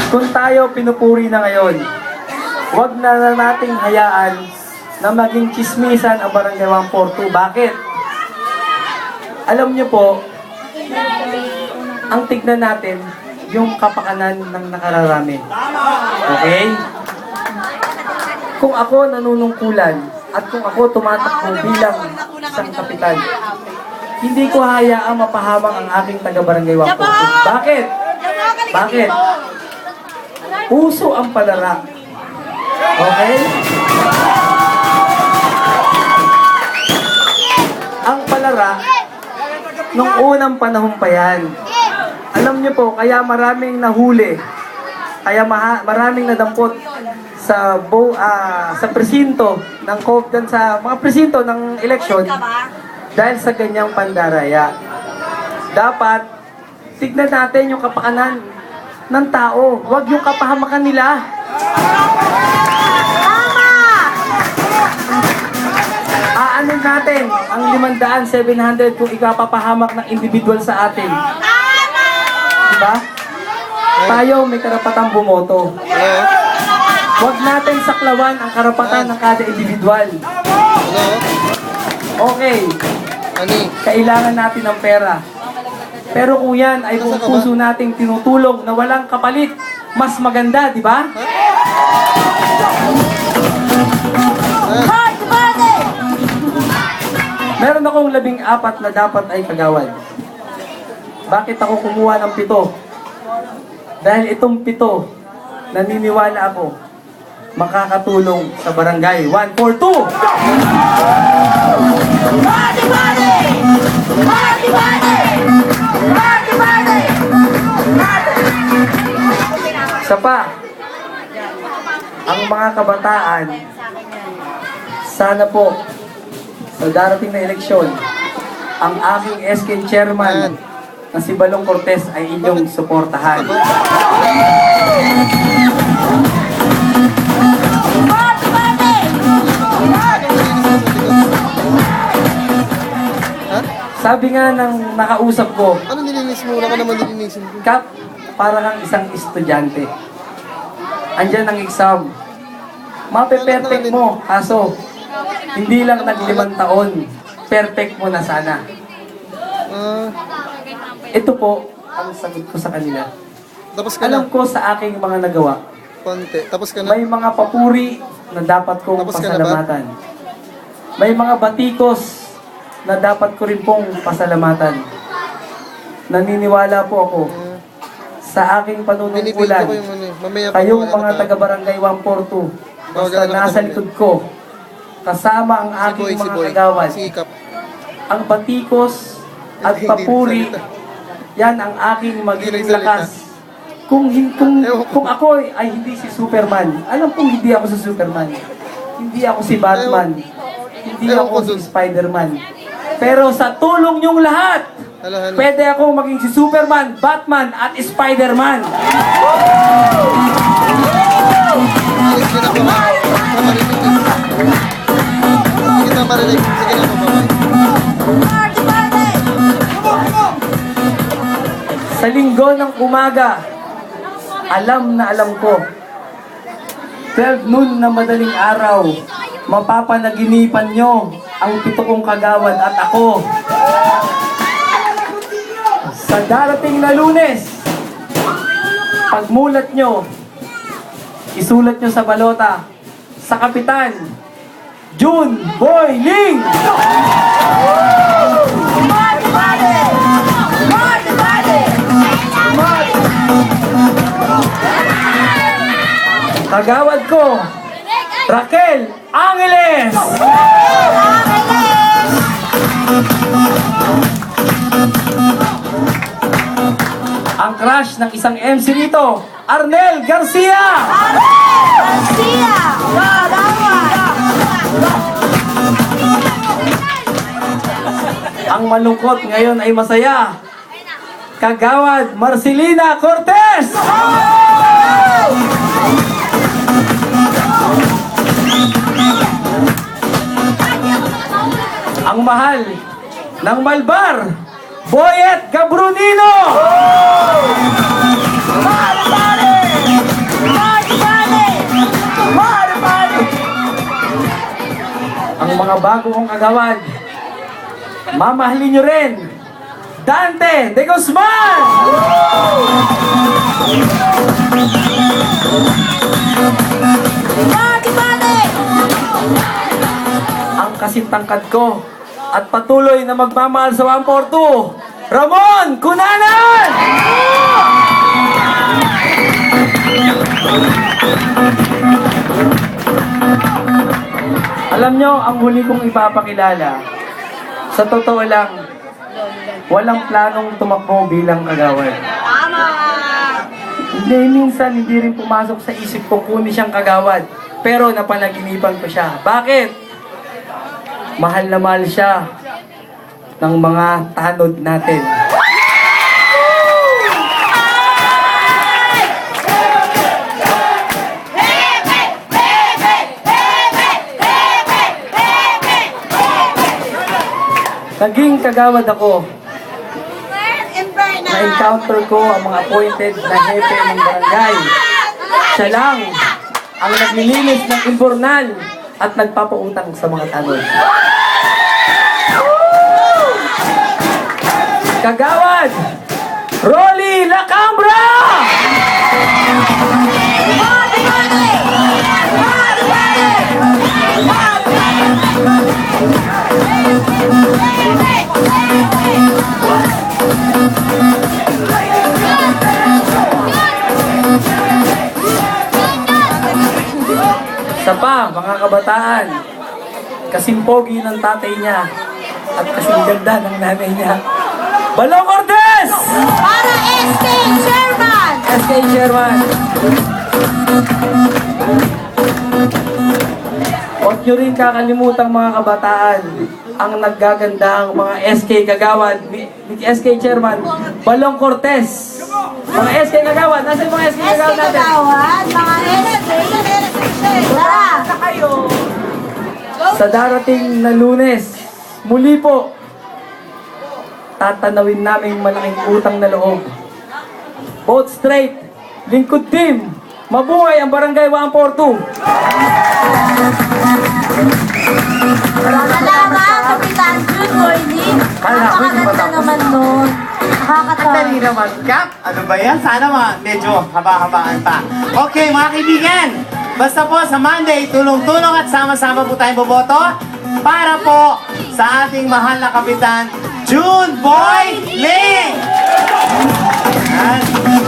Kung tayo pinupuri na ngayon, huwag na nating hayaan na maging chismisan ang Barangay 142. Bakit? Alam niyo po, ang tignan natin yung kapakanan ng nakararami. Okay? Kung ako nanunungkulan at kung ako tumatakbo bilang isang kapitan, hindi ko hayaang mapahamak ang aking taga-Barangay 142. Bakit? Bakit? Uso ang palara. Okay? Ang palara, nung unang panahon pa yan. Alam niyo po, kaya maraming nahuli, kaya maraming nadampot sa sa presinto ng sa mga presinto ng eleksyon dahil sa ganyang pandaraya. Dapat tignan natin yung kapakanan ng tao, huwag yung kapahamakan nila. Aanin natin ang 500, 700 kung ikapapahamak ng individual sa atin. Diba? Tayo may karapatang bumoto. Huwag natin saklawan ang karapatan ng kada individual. Okay. Kailangan natin ng pera. Pero kung yan ay kung puso nating tinutulong na walang kapalit, mas maganda, di ba? Meron akong 14 na dapat ay kagawad. Bakit ako kumuha ng 7? Dahil itong 7, naniniwala ako, makakatulong sa Barangay 142. Isa pa, ang mga kabataan, sana po, sa darating na eleksyon, ang aking SK chairman na si Balong Cortez ay inyong suportahan. Sabi nga ng nakausap ko, ano nilinis mo? Wala ka naman nilinisin ko. Kap, para kang isang estudyante. Andyan ang exam. Mape-perfect mo, kaso hindi lang nag-5 taon. Perfect mo na sana. Ito po ang sagot ko sa kanila. Tapos ka Alam na. ko sa aking mga nagawa, Konti. Tapos ka na. may mga papuri na dapat kong Tapos ka na ba? pasalamatan. May mga batikos na dapat ko rin pong pasalamatan. Naniniwala po ako sa aking panunungkulan. Binibigyan ko yung ano. Mamaya pa Kayong wala mga ka. taga-Barangay 142, basta Tawagan na nasa kami. likod ko, kasama ang Si aking Boy, si mga Boy. kagawad, Si Ikap. ang batikos at Hindi papuri, nagsalita. yan ang aking magiging Hindi nagsalita. lakas. Kung ako ay hindi si Superman, alam kong hindi ako si Superman. Hindi ako si Batman. Hindi Ewan ako ko si dun. Spider-Man. Pero sa tulong niyong lahat, Hala. pwede akong maging si Superman, Batman, at Spider-Man. Alis ka na po. Sige na marinig. Sige na po. Sa linggo ng umaga, alam na alam ko, 12 noon na madaling araw, mapapanaginipan nyo ang 7 kong kagawad at ako. Sa darating na Lunes, pagmulat nyo, isulat nyo sa balota, sa Kapitan, June Boy Ling! Kagawad ko, Raquel Angeles! Ang crush ng isang MC dito, Arnel Garcia! Ang malungkot ngayon ay masaya. Kagawad Marcelina Cortez! Ang mahal ng Malbar, Boyet Gabrunino! bago kong kagawad. Mamahalin nyo rin, Dante de Guzman! Ang kasintangkad ko at patuloy na magmamahal sa 142, Ramon Cunanan! Alam nyo, ang huli kong ipapakilala, sa totoo lang, walang planong tumakbo bilang kagawad. Hindi, minsan hindi rin pumasok sa isip ko kunin siyang kagawad. Pero napanaginipan ko siya. Bakit? Mahal na mahal siya ng mga tanod natin. Naging kagawad ako. Na-encounter ko ang mga appointed na hepe ng barangay. Siya lang ang naglilinis ng imbornal at nagpapautang sa mga tanod. Kagawad, Rolly Lacambra! Isa pa, mga kabataan, kasing pogi ng tatay niya at kasing ganda ng nanay niya. Balong Cortez! Para SK Chairman! SK Chairman. Huwag nyo rin kakalimutan mga kabataan ang naggagandang mga SK Kagawad, ni SK Chairman, Balong Cortez. Mga SK Kagawad, nasa yung mga SK Kagawad SK natin? Kagawad, mga SK Tara! Sa darating na Lunes, muli po, tatanawin namin malaking utang na loob. Vote straight, lingkod team, mabuhay ang Barangay 142. Salamat, Kapitan Jun Boyli. Napakaganda naman nun. Nakakatawa. Dali naman, Kap. Ano ba yan? Sana medyo haba-habaan pa. Okay, mga kaibigan. Basta po sa Monday, tulong-tulong at sama-sama po tayong boboto para po sa ating mahal na Kapitan, June Boy Ling! Yan.